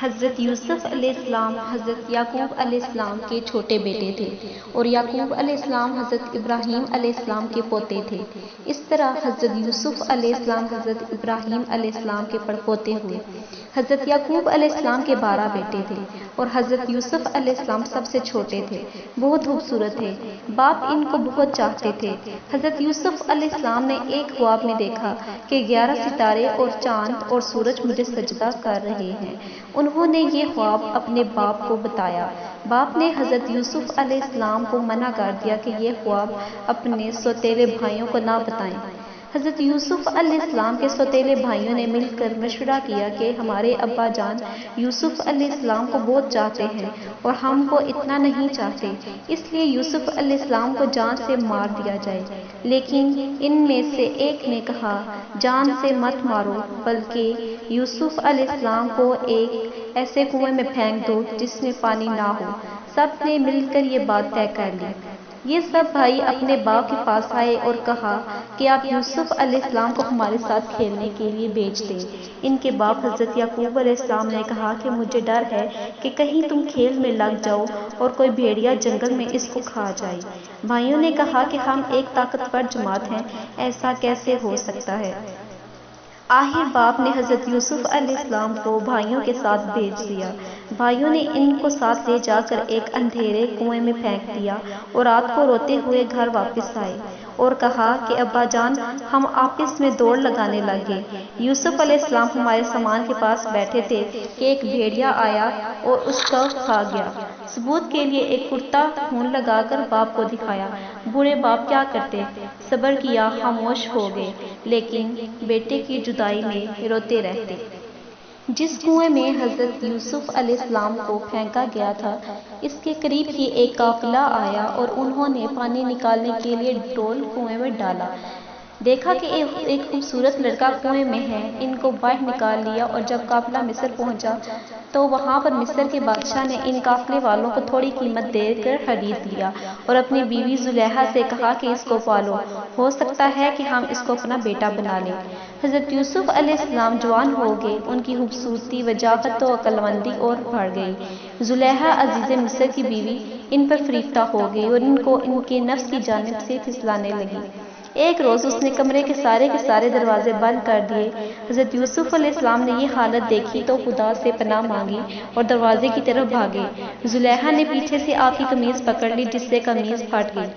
حضرت یوسف علیہ السلام حضرت یعقوب علیہ السلام کے چھوٹے بیٹے تھے اور یعقوب علیہ السلام حضرت ابراہیم علیہ السلام کے پوتے تھے۔ اس طرح حضرت یوسف علیہ السلام حضرت ابراہیم علیہ السلام کے پڑپوتے ہوئے۔ حضرت یعقوب علیہ السلام کے 12 بیٹے تھے اور حضرت یوسف علیہ السلام سب سے چھوٹے تھے۔ بہت خوبصورت تھے، باپ ان کو بہت چاہتے تھے۔ حضرت یوسف علیہ السلام نے ایک خواب میں دیکھا کہ 11 ستارے اور چاند اور سورج مجھے سجدہ کر رہے ہیں۔ انہوں نے یہ خواب اپنے باپ کو بتایا۔ باپ نے حضرت یوسف علیہ السلام کو منع کر دیا کہ یہ خواب اپنے سوتیلے بھائیوں کو نہ بتائیں۔ حضرت یوسف علیہ السلام کے سوتیلے بھائیوں نے مل کر مشورہ کیا کہ ہمارے ابا جان یوسف علیہ السلام کو بہت چاہتے ہیں اور ہم کو اتنا نہیں چاہتے، اس لیے یوسف علیہ السلام کو جان سے مار دیا جائے۔ لیکن ان میں سے ایک نے کہا، جان سے مت مارو بلکہ یوسف علیہ السلام کو ایک ایسے کنویں میں پھینک دو جس میں پانی نہ ہو۔ سب نے مل کر یہ بات طے کر لی۔ یہ سب بھائی اپنے باپ کے پاس آئے اور کہا کہ آپ یوسف علیہ السلام کو ہمارے ساتھ کھیلنے کے لیے بھیج دیں۔ ان کے باپ حضرت یعقوب علیہ السلام نے کہا کہ مجھے ڈر ہے کہ کہیں تم کھیل میں لگ جاؤ اور کوئی بھیڑیا جنگل میں اس کو کھا جائے۔ بھائیوں نے کہا کہ ہم ایک طاقتور جماعت ہیں، ایسا کیسے ہو سکتا ہے؟ آخر باپ نے حضرت یوسف علیہ السلام کو بھائیوں کے ساتھ بھیج دیا۔ بھائیوں نے ان کو ساتھ لے جا کر ایک اندھیرے کنویں میں پھینک دیا اور رات کو روتے ہوئے گھر واپس آئے اور کہا کہ ابا جان ہم آپس میں دوڑ لگانے لگے۔ یوسف علیہ السلام ہمارے سامان کے پاس بیٹھے تھے کہ ایک بھیڑیا آیا اور اس کو کھا گیا۔ ثبوت کے لیے ایک کرتا خون لگا کر باپ کو دکھایا۔ بوڑھے باپ کیا کرتے؟ صبر کیا، خاموش ہو گئے، لیکن بیٹے کی جدائی میں روتے رہتے۔ جس کنویں میں حضرت یوسف علیہ السلام کو پھینکا گیا تھا، اس کے قریب ہی ایک قافلہ آیا اور انہوں نے پانی نکالنے کے لیے ڈول کنویں میں ڈالا۔ دیکھا کہ ایک خوبصورت لڑکا کنویں میں ہے، ان کو باہر نکال لیا اور جب قافلہ مصر پہنچا تو وہاں پر مصر کے بادشاہ نے ان قافلے والوں کو تھوڑی قیمت دے کر خرید لیا اور اپنی بیوی زلیخا سے کہا کہ اس کو پالو، ہو سکتا ہے کہ ہم اس کو اپنا بیٹا بنا لیں۔ حضرت یوسف علیہ السلام جوان ہو گئے، ان کی خوبصورتی، وجاہت و عقلمندی اور بڑھ گئی۔ زلیخا عزیز مصر کی بیوی ان پر فریفتہ ہو گئی اور ان کو ان کے نفس کی جانب سے پھسلانے لگی۔ ایک روز اس نے کمرے کے سارے دروازے بند کر دیے۔ حضرت یوسف علیہ السلام نے یہ حالت دیکھی تو خدا سے پناہ مانگی اور دروازے کی طرف بھاگے۔ زلیخا نے پیچھے سے آپ کی قمیض پکڑ لی جس سے قمیض پھٹ گئی۔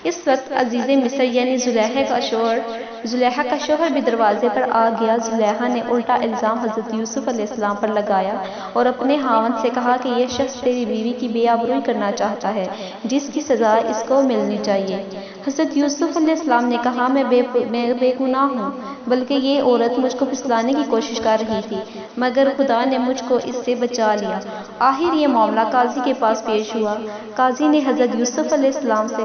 اس وقت عزیز مصر یعنی زلیخا کا شوہر بھی دروازے پر آ گیا۔ زلیخا نے الٹا الزام حضرت یوسف علیہ السلام پر لگایا اور اپنے خاوند سے کہا کہ یہ شخص تیری بیوی کی بے آبروئی کرنا چاہتا ہے، جس کی سزا اس کو ملنی چاہیے۔ حضرت یوسف علیہ السلام نے کہا میں بے گناہ ہوں، بلکہ یہ عورت مجھ کو پھسلانے کی کوشش کر رہی تھی، مگر خدا نے مجھ کو اس سے بچا لیا۔ آخر یہ معاملہ قاضی کے پاس پیش ہوا۔ قاضی نے حضرت یوسف علیہ السلام سے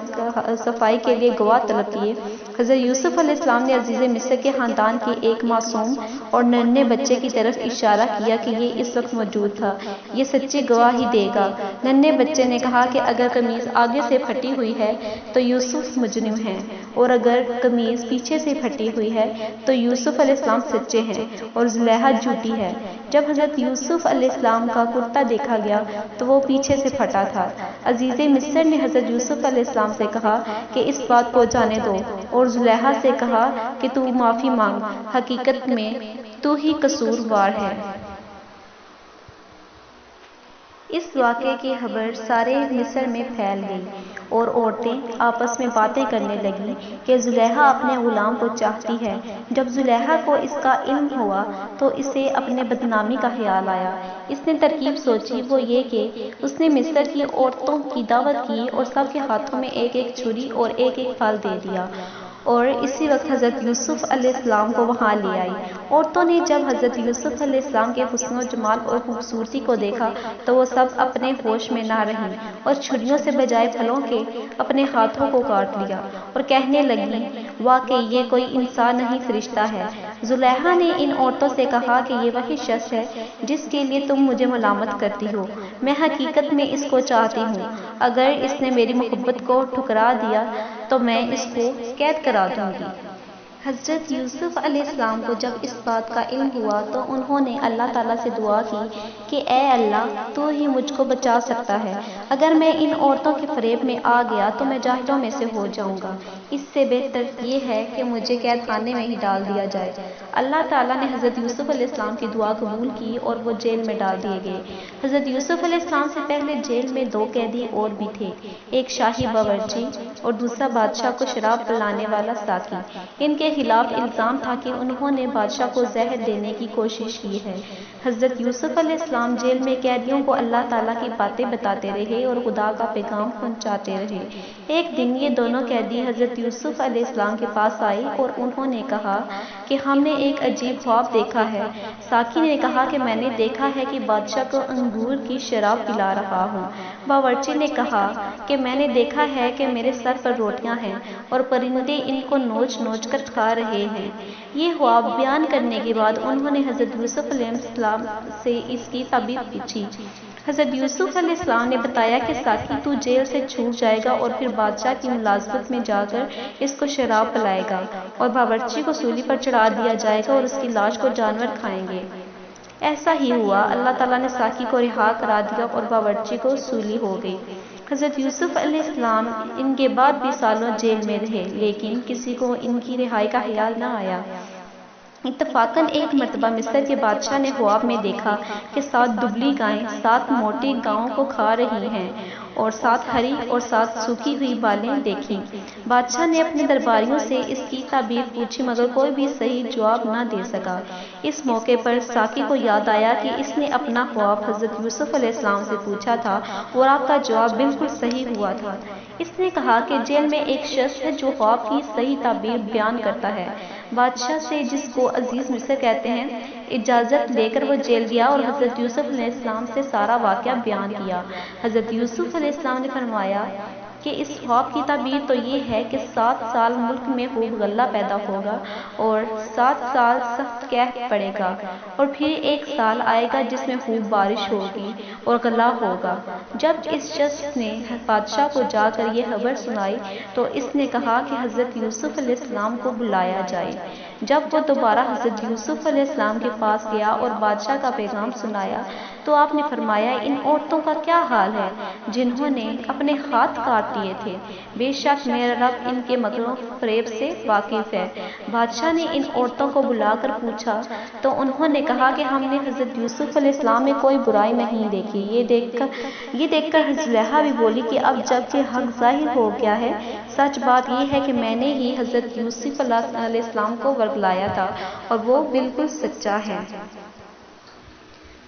صفائی کے لیے گواہ طلب کیے۔ حضرت یوسف علیہ السلام نے عزیز مصر کے خاندان کے ایک معصوم اور ننھے بچے کی طرف اشارہ کیا کہ یہ اس وقت موجود تھا، یہ سچی گواہی دے گا۔ ننھے بچے نے کہا کہ اگر قمیض آگے سے پھٹی ہوئی ہے تو یوسف مجرم ہے اور اگر قمیض پیچھے سے پھٹی ہوئی ہے تو یوسف علیہ السلام سچے ہیں اور زلیخا جھوٹی ہے۔ جب حضرت یوسف علیہ السلام کا کرتا دیکھا گیا تو وہ پیچھے سے پھٹا تھا۔ عزیز مصر نے حضرت یوسف علیہ السلام سے کہا کہ اس بات کو جانے دو اور زلیخا سے کہا کہ تو معافی مانگ، حقیقت میں تو ہی قصوروار ہے۔ اس واقعے کی خبر سارے مصر میں پھیل گئی اور عورتیں آپس میں باتیں کرنے لگیں کہ زلیخا اپنے غلام کو چاہتی ہے۔ جب زلیخا کو اس کا علم ہوا تو اسے اپنے بدنامی کا خیال آیا۔ اس نے ترکیب سوچی، وہ یہ کہ اس نے مصر کی عورتوں کی دعوت کی اور سب کے ہاتھوں میں ایک ایک چھری اور ایک ایک پھل دے دیا اور اسی وقت حضرت یوسف علیہ السلام کو وہاں لے آئی۔ عورتوں نے جب حضرت یوسف علیہ السلام کے حسن و جمال اور خوبصورتی کو دیکھا تو وہ سب اپنے ہوش میں نہ رہیں اور چھریوں سے بجائے پھلوں کے اپنے ہاتھوں کو کاٹ لیا اور کہنے لگیں واقعی یہ کوئی انسان نہیں فرشتہ ہے۔ زلیخا نے ان عورتوں سے کہا کہ یہ وہی شخص ہے جس کے لیے تم مجھے ملامت کرتی ہو، میں حقیقت میں اس کو چاہتی ہوں، اگر اس نے میری محبت کو ٹھکرا دیا تو میں اس کو قید کرا دوں گی۔ حضرت یوسف علیہ السلام کو جب اس بات کا علم ہوا تو انہوں نے اللہ تعالیٰ سے دعا کی کہ اے اللہ، تو ہی مجھ کو بچا سکتا ہے۔ اگر میں ان عورتوں کے فریب میں آ گیا تو میں جاہلوں میں سے ہو جاؤں گا۔ اس سے بہتر یہ ہے کہ مجھے قید خانے میں ہی ڈال دیا جائے۔ اللہ تعالیٰ نے حضرت یوسف علیہ السلام کی دعا قبول کی اور وہ جیل میں ڈال دیے گئے۔ حضرت یوسف علیہ السلام سے پہلے جیل میں 2 قیدی اور بھی تھے، ایک شاہی باورچی اور دوسرا بادشاہ کو شراب پلانے والا ساقی۔ ان کے خلاف الزام تھا کہ انہوں نے بادشاہ کو زہر دینے کی کوشش کی ہے۔ حضرت یوسف علیہ السلام جیل میں قیدیوں کو اللہ تعالیٰ کی باتیں بتاتے رہے اور خدا کا پیغام پہنچاتے رہے۔ ایک دن یہ دونوں قیدی حضرت یوسف علیہ السلام کے پاس آئے اور انہوں نے کہا کہ ہم نے ایک عجیب خواب دیکھا ہے۔ ساقی نے کہا کہ میں نے دیکھا ہے کہ بادشاہ کو انگور کی شراب پلا رہا ہوں۔ باورچی نے کہا کہ میں نے دیکھا ہے کہ میرے سر پر روٹیاں ہیں اور پرندے ان کو نوچ نوچ کر کھا رہے ہیں۔ یہ خواب بیان کرنے کے بعد انہوں نے حضرت یوسف علیہ السلام سے اس کی تعبیر پوچھی۔ حضرت یوسف علیہ السلام نے بتایا کہ ساقی تو جیل سے چھوٹ جائے گا اور پھر بادشاہ کی ملازمت میں جا کر اس کو شراب پلائے گا اور باورچی کو سولی پر چڑھا دیا جائے گا اور اس کی لاش کو جانور کھائیں گے۔ ایسا ہی ہوا، اللہ تعالیٰ نے ساقی کو رہا کرا دیا اور باورچی کو سولی ہو گئی۔ حضرت یوسف علیہ السلام ان کے بعد بھی سالوں جیل میں رہے، لیکن کسی کو ان کی رہائی کا خیال نہ آیا۔ اتفاقاً ایک مرتبہ مصر کے بادشاہ نے خواب میں دیکھا کہ 7 دبلی گائیں 7 موٹی گاؤں کو کھا رہی ہیں اور 7 ہری اور 7 سوکھی ہوئی بالیں دیکھیں۔ بادشاہ نے اپنے درباریوں سے اس کی تعبیر پوچھی مگر کوئی بھی صحیح جواب نہ دے سکا۔ اس موقع پر ساقی کو یاد آیا کہ اس نے اپنا خواب حضرت یوسف علیہ السلام سے پوچھا تھا اور آپ کا جواب بالکل صحیح ہوا تھا۔ اس نے کہا کہ جیل میں ایک شخص ہے جو خواب کی صحیح تعبیر بیان کرتا ہے۔ بادشاہ سے، جس کو عزیز مصر کہتے ہیں، اجازت لے کر وہ جیل گیا اور حضرت یوسف علیہ السلام سے سارا واقعہ بیان کیا۔ حضرت یوسف علیہ السلام نے فرمایا کہ اس خواب کی تعبیر تو یہ ہے کہ 7 سال ملک میں خوب غلہ پیدا ہوگا اور 7 سال سخت قحط پڑے گا اور پھر 1 سال آئے گا جس میں خوب بارش ہوگی اور غلہ ہوگا۔ جب اس شخص نے بادشاہ کو جا کر یہ خبر سنائی تو اس نے کہا کہ حضرت یوسف علیہ السلام کو بلایا جائے۔ جب وہ دوبارہ حضرت یوسف علیہ السلام کے پاس گیا اور بادشاہ کا پیغام سنایا تو آپ نے فرمایا، ان عورتوں کا کیا حال ہے جنہوں نے اپنے ہاتھ کاٹ لیے تھے؟ بے شک میرا رب ان کے مکروں فریب سے واقف ہے۔ بادشاہ نے ان عورتوں کو بلا کر پوچھا تو انہوں نے کہا کہ ہم نے حضرت یوسف علیہ السلام میں کوئی برائی نہیں دیکھی۔ یہ دیکھ کر زلیخا بھی بولی کہ اب جب کہ حق ظاہر ہو گیا ہے، سچ بات یہ ہے کہ میں نے ہی حضرت یوسف علیہ السلام کو ورگلایا تھا اور وہ بالکل سچا ہے۔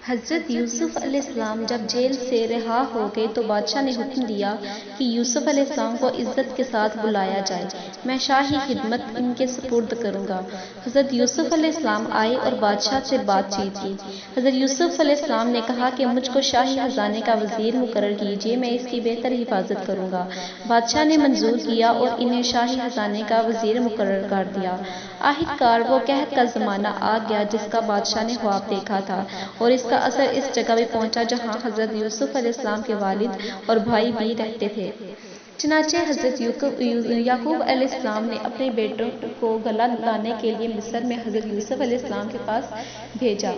حضرت یوسف علیہ السلام جب جیل سے رہا ہو گئے تو بادشاہ نے حکم دیا کہ یوسف علیہ السلام کو عزت کے ساتھ بلایا جائے، میں شاہی خدمت ان کے سپرد کروں گا۔ حضرت یوسف علیہ السلام آئے اور بادشاہ سے بات چیت کی۔ حضرت یوسف علیہ السلام نے کہا کہ مجھ کو شاہی خزانے کا وزیر مقرر کیجیے، میں اس کی بہتر حفاظت کروں گا۔ بادشاہ نے منظور کیا اور انہیں شاہی خزانے کا وزیر مقرر کر دیا۔ آخر کار وہ قحط کا زمانہ آ گیا جس کا بادشاہ نے خواب دیکھا تھا اور اس کا اثر اس جگہ بھی پہنچا جہاں حضرت یوسف علیہ السلام کے والد اور بھائی بھی رہتے تھے۔ چنانچہ حضرت یعقوب علیہ السلام نے اپنے بیٹوں کو گلہ لانے کے لیے مصر میں حضرت یوسف علیہ السلام کے پاس بھیجا۔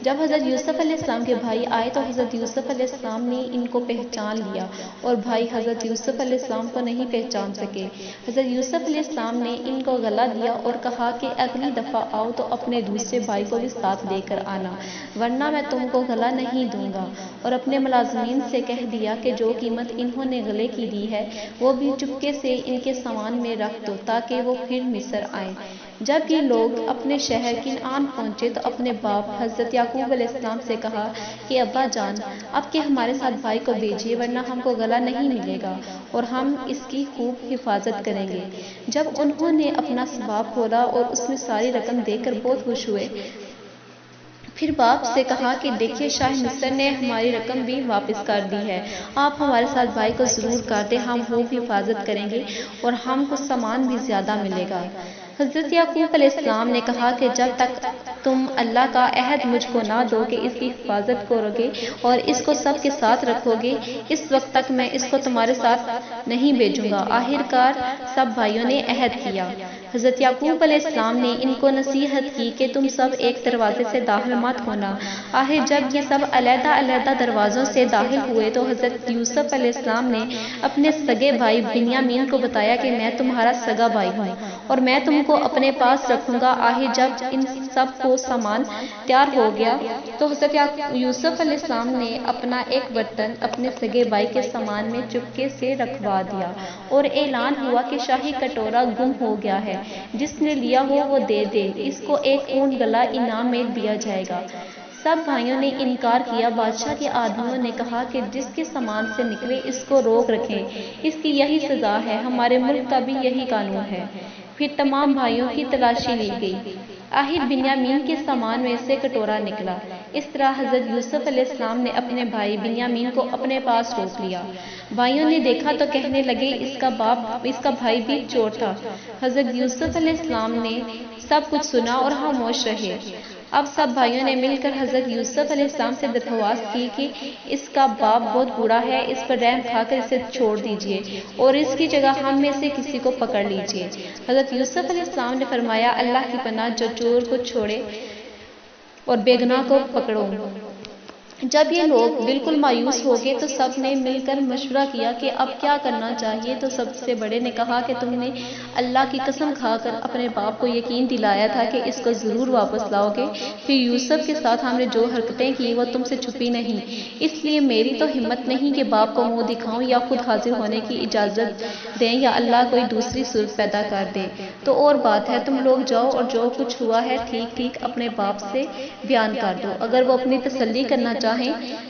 جب حضرت یوسف علیہ السلام کے بھائی آئے تو حضرت یوسف علیہ السلام نے ان کو پہچان لیا اور بھائی حضرت یوسف علیہ السلام کو نہیں پہچان سکے۔ حضرت یوسف علیہ السلام نے ان کو گلہ دیا اور کہا کہ اگلی دفعہ آؤ تو اپنے دوسرے بھائی کو بھی ساتھ لے کر آنا، ورنہ میں تم کو گلہ نہیں دوں گا، اور اپنے ملازمین سے کہہ دیا کہ جو قیمت انہوں نے گلے کی دی ہے وہ بھی چپکے سے ان کے سامان میں رکھ دو تاکہ وہ پھر مصر آئیں۔ جب یہ لوگ اپنے شہر کنعان پہنچے تو اپنے باپ حضرت یعقوب علیہ السلام سے کہا کہ ابا جان، اب کے ہمارے ساتھ بھائی کو بھیجیے ورنہ ہم کو گلہ نہیں ملے گا اور ہم اس کی خوب حفاظت کریں گے۔ جب انہوں نے اپنا ثواب کھولا اور اس میں ساری رقم دے کر بہت خوش ہوئے، پھر باپ سے کہا کہ دیکھیے شاہ مصر نے ہماری رقم بھی واپس کر دی ہے، آپ ہمارے ساتھ بھائی کو ضرور کر دیں، ہم خوب حفاظت کریں گے اور ہم کو سامان بھی زیادہ ملے گا۔ حضرت یعقوب علیہ السلام نے کہا کہ جب تک تم اللہ کا عہد مجھ کو نہ دو کہ اس کی حفاظت کرو گے اور اس کو سب کے ساتھ رکھو گے، اس وقت تک میں اس کو تمہارے ساتھ نہیں بھیجوں گا۔ آخر کار سب بھائیوں نے عہد کیا۔ حضرت یعقوب علیہ السلام نے ان کو نصیحت کی کہ تم سب ایک دروازے سے داخل مت ہونا۔ آخر جب یہ سب علیحدہ علیحدہ دروازوں سے داخل ہوئے تو حضرت یوسف علیہ السلام نے اپنے سگے بھائی بنیامین کو بتایا کہ میں تمہارا سگا بھائی ہوں اور میں تم کو اپنے پاس رکھوں گا۔ آخر جب ان سب کو سامان تیار ہو گیا تو حضرت یوسف علیہ السلام نے اپنا ایک برتن اپنے سگے بھائی کے سامان میں چپکے سے رکھوا دیا اور اعلان ہوا کہ شاہی کٹورا گم ہو گیا ہے، جس نے لیا ہو وہ دے دے، اس کو ایک اونٹ گلا انعام میں دیا جائے گا۔ سب بھائیوں نے انکار کیا۔ بادشاہ کے آدمیوں نے کہا کہ جس کے سامان سے نکلے اس کو روک رکھیں، اس کی یہی سزا ہے، ہمارے ملک کا بھی یہی قانون ہے۔ پھر تمام بھائیوں کی تلاشی لی گئی، آخر بنیامین کے سامان میں سے کٹورا نکلا۔ اس طرح حضرت یوسف علیہ السلام نے اپنے بھائی بنیامین کو اپنے پاس روک لیا۔ بھائیوں نے دیکھا تو کہنے لگے اس کا بھائی بھی چور تھا۔ حضرت یوسف علیہ السلام نے سب کچھ سنا اور خاموش رہے۔ اب سب بھائیوں نے مل کر حضرت یوسف علیہ السلام سے درخواست کی کہ اس کا باپ بہت بوڑھا ہے، اس پر رحم کھا کر اسے چھوڑ دیجیے اور اس کی جگہ ہم میں سے کسی کو پکڑ لیجیے۔ حضرت یوسف علیہ السلام نے فرمایا، اللہ کی پناہ، جو چور کو چھوڑے اور بے گناہ کو پکڑو۔ جب یہ لوگ بالکل مایوس ہو گئے تو سب نے مل کر مشورہ کیا کہ اب کیا کرنا چاہیے۔ تو سب سے بڑے نے کہا کہ تم نے اللہ کی قسم کھا کر اپنے باپ کو یقین دلایا تھا کہ اس کو ضرور واپس لاؤ گے، پھر یوسف کے ساتھ ہم نے جو حرکتیں کی وہ تم سے چھپی نہیں، اس لیے میری تو ہمت نہیں کہ باپ کو منہ دکھاؤں یا خود حاضر ہونے کی اجازت دیں یا اللہ کوئی دوسری صورت پیدا کر دے تو اور بات ہے۔ تم لوگ جاؤ اور جو کچھ ہوا ہے ٹھیک ٹھیک اپنے باپ سے بیان کر دو۔ اگر وہ اپنی تسلی کرنا چاہیں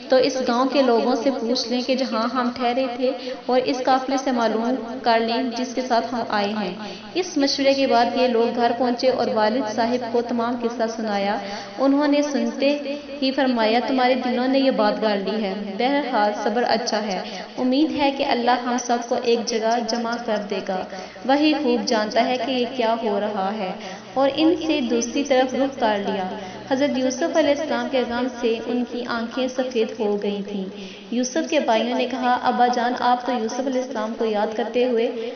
تو اس گاؤں کے لوگوں سے پوچھ لیں کہ جہاں ہم ٹھہرے تھے اور اس قافلے سے معلوم کر لیں جس کے ساتھ ہم آئے ہیں۔ اس مشورے کے بعد یہ لوگ گھر پہنچے اور والد صاحب کو تمام قصہ سنایا۔ انہوں نے سنتے ہی فرمایا، تمہارے دلوں نے یہ بات گاڑ لی ہے، بہرحال صبر اچھا ہے، امید ہے کہ اللہ ہم سب کو ایک جگہ جمع کر دے گا، وہی خوب جانتا ہے کہ یہ کیا ہو رہا ہے۔ اور ان سے دوسری طرف رخ کر لیا۔ حضرت یوسف علیہ السلام کے غم سے ان کی آنکھیں سفید ہو گئی تھیں۔ یوسف کے بھائیوں نے کہا، ابا جان، آپ تو یوسف علیہ السلام کو یاد کرتے ہوئے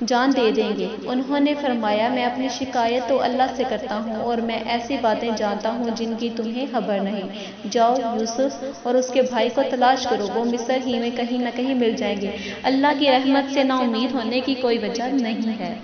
جان دے دیں گے۔ انہوں نے فرمایا، میں اپنی شکایت تو اللہ سے کرتا ہوں اور میں ایسی باتیں جانتا ہوں جن کی تمہیں خبر نہیں۔ جاؤ، یوسف اور اس کے بھائی کو تلاش کرو، وہ مصر ہی میں کہیں نہ کہیں مل جائیں گے۔ اللہ کی رحمت سے نا امید ہونے کی کوئی وجہ نہیں ہے۔